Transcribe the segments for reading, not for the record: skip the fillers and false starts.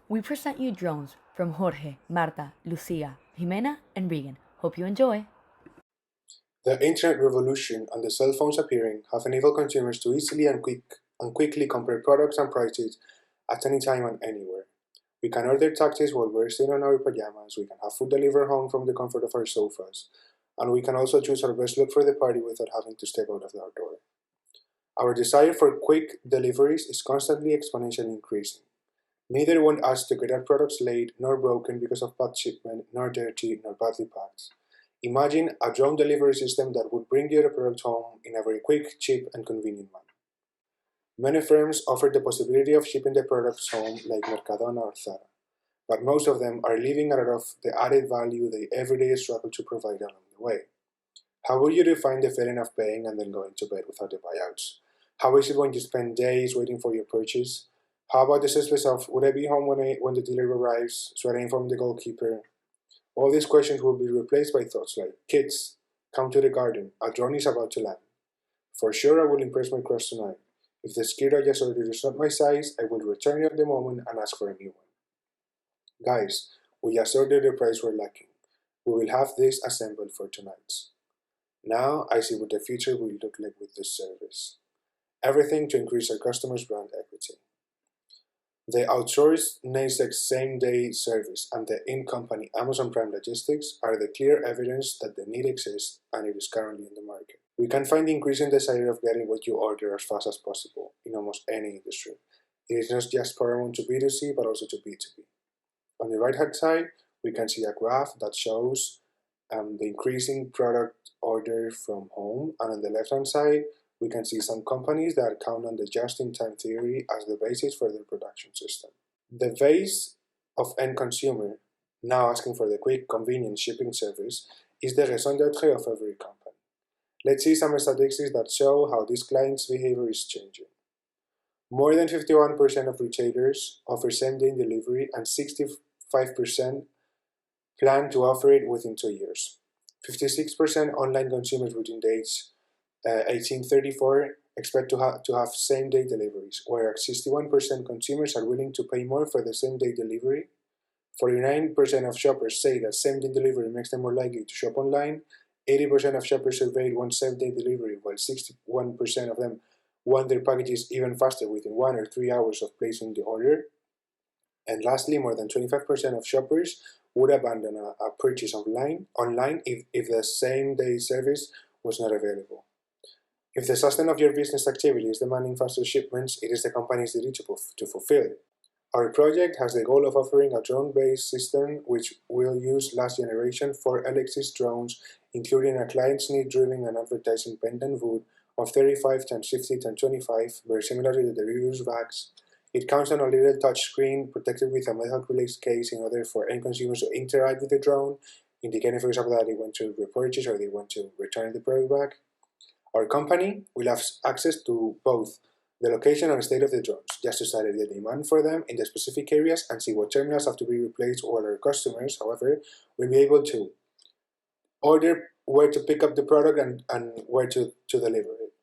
We present you drones from Jorge, Marta, Lucia, Jimena, and Regan. Hope you enjoy. The internet revolution and the cell phones appearing have enabled consumers to easily and quickly compare products and prices at any time and anywhere. We can order taxis while we're sitting on our pajamas, we can have food delivered home from the comfort of our sofas, and we can also choose our best look for the party without having to step out of our door. Our desire for quick deliveries is constantly exponentially increasing. Neither want us to get our products late nor broken because of bad shipment, nor dirty, nor badly packed. Imagine a drone delivery system that would bring your product home in a very quick, cheap, and convenient manner. Many firms offer the possibility of shipping their products home like Mercadona or Zara, but most of them are leaving out of the added value they every day struggle to provide along the way. How will you define the feeling of paying and then going to bed without the buyouts? How is it when you spend days waiting for your purchase? How about the suspense of, would I be home when the delivery arrives? Should I inform the goalkeeper? All these questions will be replaced by thoughts like, kids, come to the garden, a drone is about to land. For sure I will impress my crush tonight. If the skirt I just ordered is not my size, I will return it at the moment and ask for a new one. Guys, we just ordered the price we're lacking. We will have this assembled for tonight. Now I see what the future will look like with this service. Everything to increase our customers' brand equity. The outsourced Nasdaq same-day service and the in-company Amazon Prime Logistics are the clear evidence that the need exists and it is currently in the market. We can find the increasing desire of getting what you order as fast as possible in almost any industry. It is not just paramount to B2C but also to B2B. On the right-hand side, we can see a graph that shows the increasing product order from home, and on the left-hand side, we can see some companies that count on the just-in-time theory as the basis for their production system. The base of end consumer, now asking for the quick, convenient shipping service, is the raison d'etre of every company. Let's see some statistics that show how this client's behavior is changing. More than 51% of retailers offer same-day delivery and 65% plan to offer it within 2 years. 56% online consumers within the age 1834 expect to have same-day deliveries, whereas 61% consumers are willing to pay more for the same-day delivery. 49% of shoppers say that same-day delivery makes them more likely to shop online. 80% of shoppers surveyed want same-day delivery, while 61% of them want their packages even faster within 1 or 3 hours of placing the order. And lastly, more than 25% of shoppers would abandon a purchase online if the same-day service was not available. If the sustain of your business activity is demanding faster shipments, it is the company's duty to fulfill. Our project has the goal of offering a drone-based system which will use last generation 4LX's drones, including a client's need-driven and advertising pendant wood of 35x50x25, very similar to the reuse bags. It counts on a little touch screen protected with a metal release case in order for end consumers to interact with the drone, indicating, for example, that they want to repurchase or they want to return the product back. Our company will have access to both the location and state of the drones, just to study the demand for them in the specific areas and see what terminals have to be replaced, while our customers, however, will be able to order where to pick up the product and where to deliver it.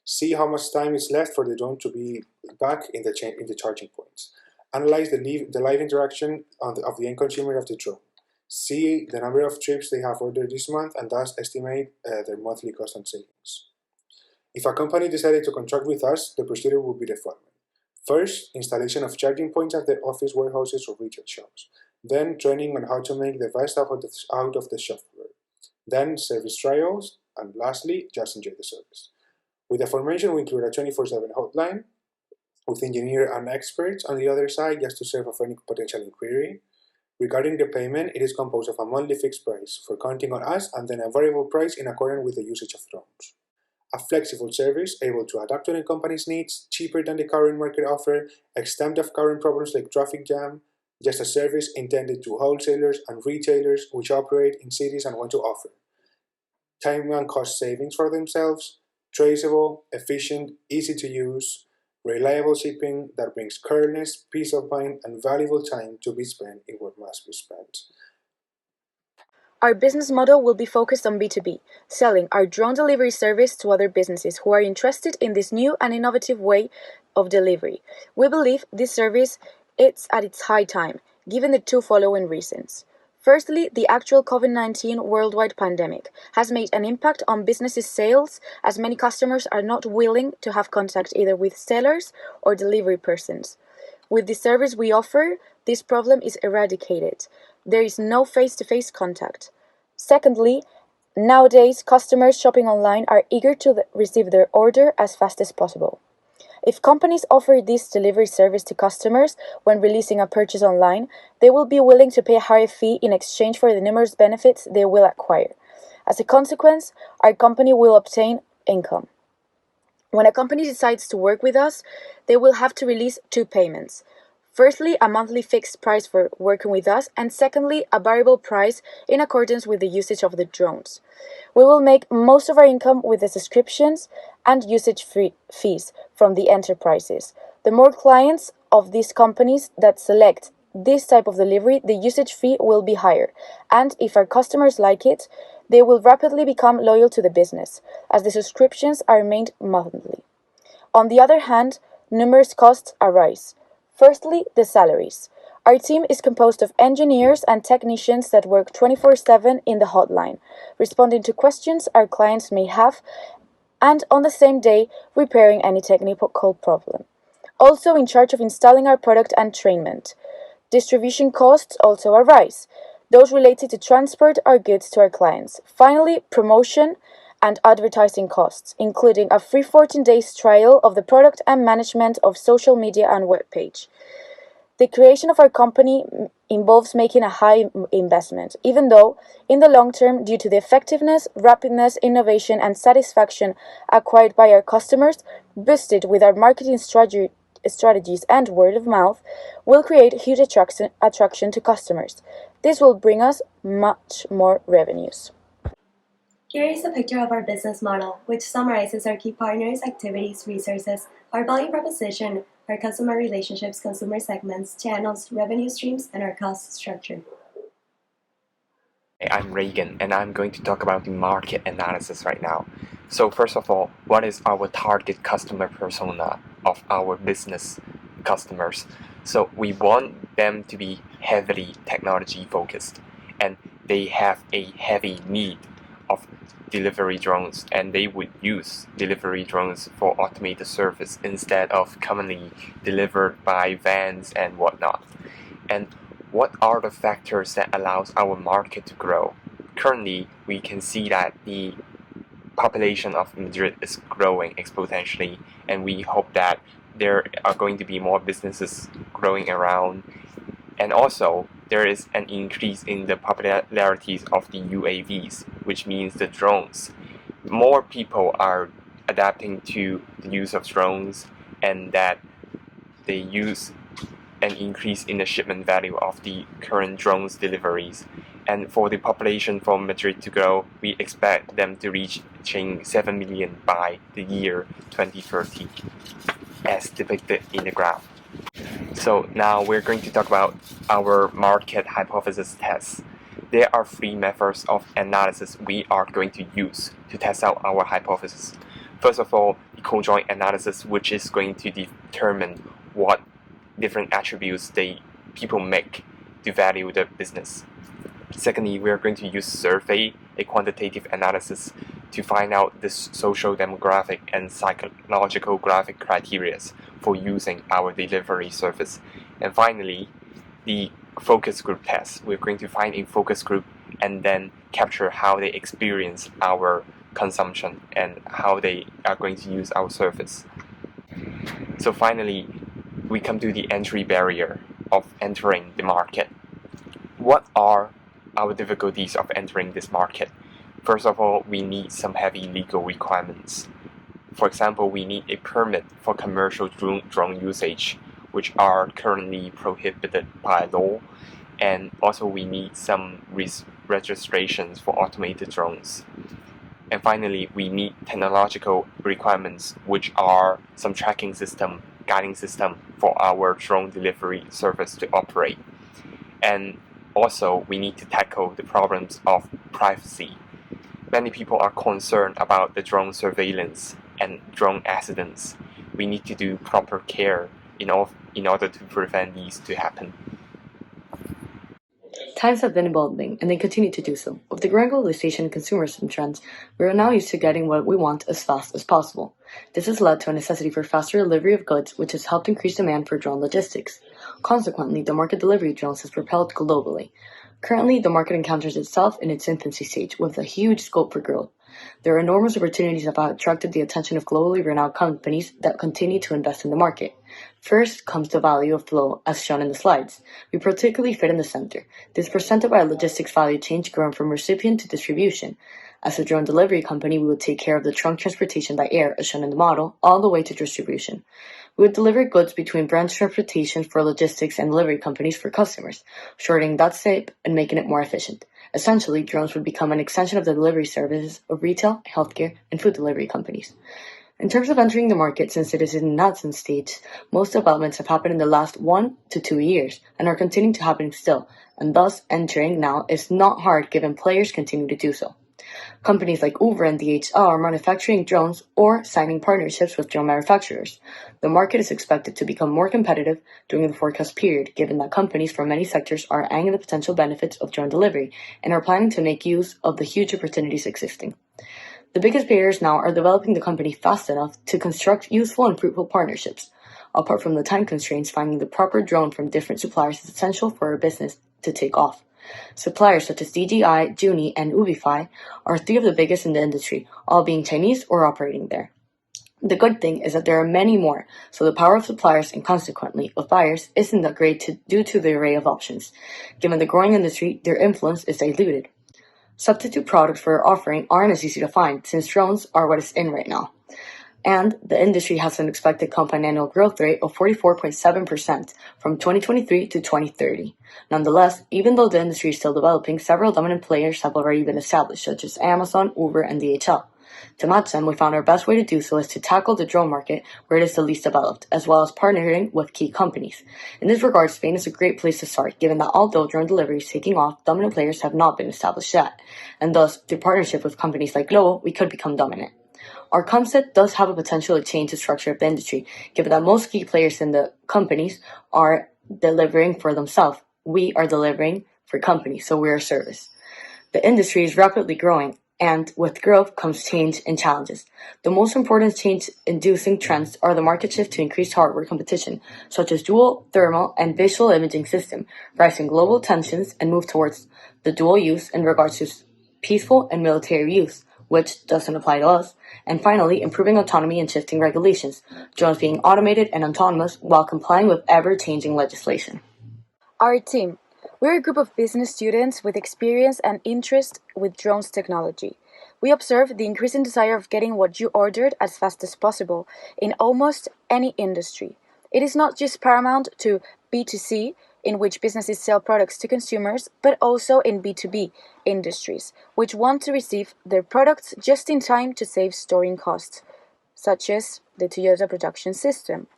See how much time is left for the drone to be back in the charging points. Analyze the live interaction of the end consumer of the drone. See the number of trips they have ordered this month and thus estimate their monthly cost and savings. If a company decided to contract with us, the procedure would be the following. First, installation of charging points at their office, warehouses, or retail shops. Then, training on how to make the best out of the software. Then, service trials. And lastly, just enjoy the service. With the formation, we include a 24/7 hotline with engineers and experts on the other side just to serve of any potential inquiry. Regarding the payment, it is composed of a monthly fixed price for counting on us and then a variable price in accordance with the usage of drones. A flexible service able to adapt to the company's needs, cheaper than the current market offer, exempt of current problems like traffic jam, just a service intended to wholesalers and retailers which operate in cities and want to offer time and cost savings for themselves, traceable, efficient, easy to use, reliable shipping that brings careless, peace of mind, and valuable time to be spent in what must be spent. Our business model will be focused on B2B, selling our drone delivery service to other businesses who are interested in this new and innovative way of delivery. We believe this service It's at its high time, given the two following reasons. Firstly, the actual COVID-19 worldwide pandemic has made an impact on businesses' sales as many customers are not willing to have contact either with sellers or delivery persons. With the service we offer, this problem is eradicated. There is no face-to-face contact. Secondly, nowadays customers shopping online are eager to receive their order as fast as possible. If companies offer this delivery service to customers when releasing a purchase online, they will be willing to pay a higher fee in exchange for the numerous benefits they will acquire. As a consequence, our company will obtain income. When a company decides to work with us, they will have to release two payments. Firstly, a monthly fixed price for working with us, and secondly, a variable price in accordance with the usage of the drones. We will make most of our income with the subscriptions and usage fees from the enterprises. The more clients of these companies that select this type of delivery, the usage fee will be higher, and if our customers like it, they will rapidly become loyal to the business, as the subscriptions are made monthly. On the other hand, numerous costs arise. Firstly, the salaries. Our team is composed of engineers and technicians that work 24/7 in the hotline, responding to questions our clients may have, and on the same day, repairing any technical problem. Also in charge of installing our product and trainment. Distribution costs also arise, those related to transport our goods to our clients. Finally, promotion and advertising costs, including a free 14 days trial of the product and management of social media and web page. The creation of our company involves making a high investment, even though, in the long term, due to the effectiveness, rapidness, innovation, and satisfaction acquired by our customers, boosted with our marketing strategies and word of mouth, will create huge attraction to customers. This will bring us much more revenues. Here is a picture of our business model, which summarizes our key partners, activities, resources, our value proposition, our customer relationships, consumer segments, channels, revenue streams, and our cost structure. Hey, I'm Reagan, and I'm going to talk about the market analysis right now. So first of all, what is our target customer persona of our business customers? So we want them to be heavily technology focused, and they have a heavy need of delivery drones, and they would use delivery drones for automated service instead of commonly delivered by vans and whatnot. And what are the factors that allows our market to grow? Currently, we can see that the population of Madrid is growing exponentially, and we hope that there are going to be more businesses growing around. And also, there is an increase in the popularity of the UAVs, which means the drones. More people are adapting to the use of drones, and that they use an increase in the shipment value of the current drones deliveries. And for the population from Madrid to grow, we expect them to reach 7 million by the year 2030, as depicted in the graph. So now we're going to talk about our market hypothesis tests. There are three methods of analysis we are going to use to test out our hypothesis. First of all, the conjoint analysis, which is going to determine what different attributes people make to value the business. Secondly, we are going to use survey, a quantitative analysis, to find out the social demographic and psychological graphic criteria for using our delivery service. And finally, the focus group test. We're going to find a focus group and then capture how they experience our consumption and how they are going to use our service. So finally, we come to the entry barrier of entering the market. What are our difficulties of entering this market? First of all, we need some heavy legal requirements. For example, we need a permit for commercial drone usage, which are currently prohibited by law. And also we need some registrations for automated drones. And finally, we need technological requirements, which are some tracking system, guiding system for our drone delivery service to operate. And also, we need to tackle the problems of privacy. Many people are concerned about the drone surveillance and drone accidents. We need to do proper care in order to prevent these to happen. Times have been evolving, and they continue to do so. With the growing globalization and consumerism trends, we are now used to getting what we want as fast as possible. This has led to a necessity for faster delivery of goods, which has helped increase demand for drone logistics. Consequently, the market delivery of drones has propelled globally. Currently, the market encounters itself in its infancy stage, with a huge scope for growth. There are enormous opportunities that have attracted the attention of globally renowned companies that continue to invest in the market. First comes the value of flow, as shown in the slides. We particularly fit in the center. This is presented by a logistics value chain growing from recipient to distribution. As a drone delivery company, we would take care of the trunk transportation by air, as shown in the model, all the way to distribution. We would deliver goods between branch transportation for logistics and delivery companies for customers, shortening that step and making it more efficient. Essentially, drones would become an extension of the delivery services of retail, healthcare, and food delivery companies. In terms of entering the market, since it is in an nascent stage, most developments have happened in the last 1 to 2 years and are continuing to happen still, and thus entering now is not hard given players continue to do so. Companies like Uber and DHL are manufacturing drones or signing partnerships with drone manufacturers. The market is expected to become more competitive during the forecast period, given that companies from many sectors are eyeing the potential benefits of drone delivery and are planning to make use of the huge opportunities existing. The biggest barriers now are developing the company fast enough to construct useful and fruitful partnerships. Apart from the time constraints, finding the proper drone from different suppliers is essential for a business to take off. Suppliers such as DJI, Juni, and Ubify are 3 of the biggest in the industry, all being Chinese or operating there. The good thing is that there are many more, so the power of suppliers and consequently of buyers isn't that great due to the array of options. Given the growing industry, their influence is diluted. Substitute products for our offering aren't as easy to find, since drones are what is in right now. And the industry has an expected compound annual growth rate of 44.7% from 2023 to 2030. Nonetheless, even though the industry is still developing, several dominant players have already been established, such as Amazon, Uber, and DHL. To match them, we found our best way to do so is to tackle the drone market where it is the least developed, as well as partnering with key companies. In this regard, Spain is a great place to start, given that although drone delivery is taking off, dominant players have not been established yet, and thus, through partnership with companies like Globo, we could become dominant. Our concept does have a potential to change the structure of the industry, given that most key players in the companies are delivering for themselves. We are delivering for companies, so we're a service. The industry is rapidly growing, and with growth comes change and challenges. The most important change-inducing trends are the market shift to increased hardware competition, such as dual, thermal, and visual imaging system, rising global tensions and move towards the dual use in regards to peaceful and military use, which doesn't apply to us, and finally, improving autonomy and shifting regulations, drones being automated and autonomous while complying with ever-changing legislation. Our team. We're a group of business students with experience and interest with drones technology. We observe the increasing desire of getting what you ordered as fast as possible in almost any industry. It is not just paramount to B2C, in which businesses sell products to consumers, but also in B2B industries, which want to receive their products just in time to save storing costs, such as the Toyota production system.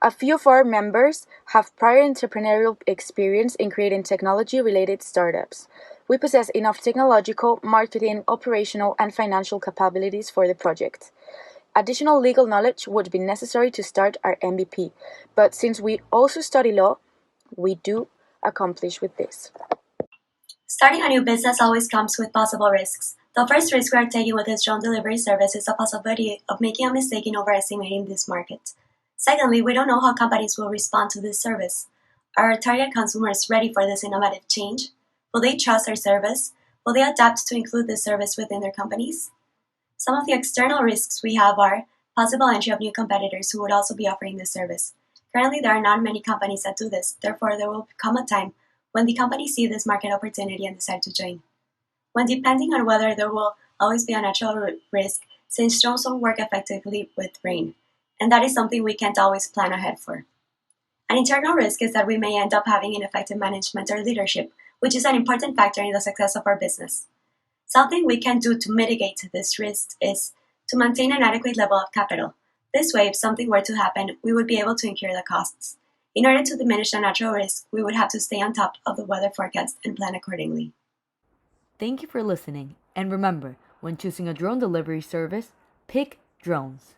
A few of our members have prior entrepreneurial experience in creating technology-related startups. We possess enough technological, marketing, operational, and financial capabilities for the project. Additional legal knowledge would be necessary to start our MVP, but since we also study law, we do accomplish with this. Starting a new business always comes with possible risks. The first risk we are taking with this drone delivery service is the possibility of making a mistake in overestimating this market. Secondly, we don't know how companies will respond to this service. Are our target consumers ready for this innovative change? Will they trust our service? Will they adapt to include this service within their companies? Some of the external risks we have are possible entry of new competitors who would also be offering this service. Currently, there are not many companies that do this. Therefore, there will come a time when the companies see this market opportunity and decide to join. When depending on whether there will always be a natural risk, since drones don't work effectively with rain, and that is something we can't always plan ahead for. An internal risk is that we may end up having ineffective management or leadership, which is an important factor in the success of our business. Something we can do to mitigate this risk is to maintain an adequate level of capital. This way, if something were to happen, we would be able to incur the costs. In order to diminish the natural risk, we would have to stay on top of the weather forecast and plan accordingly. Thank you for listening, and remember, when choosing a drone delivery service, pick drones.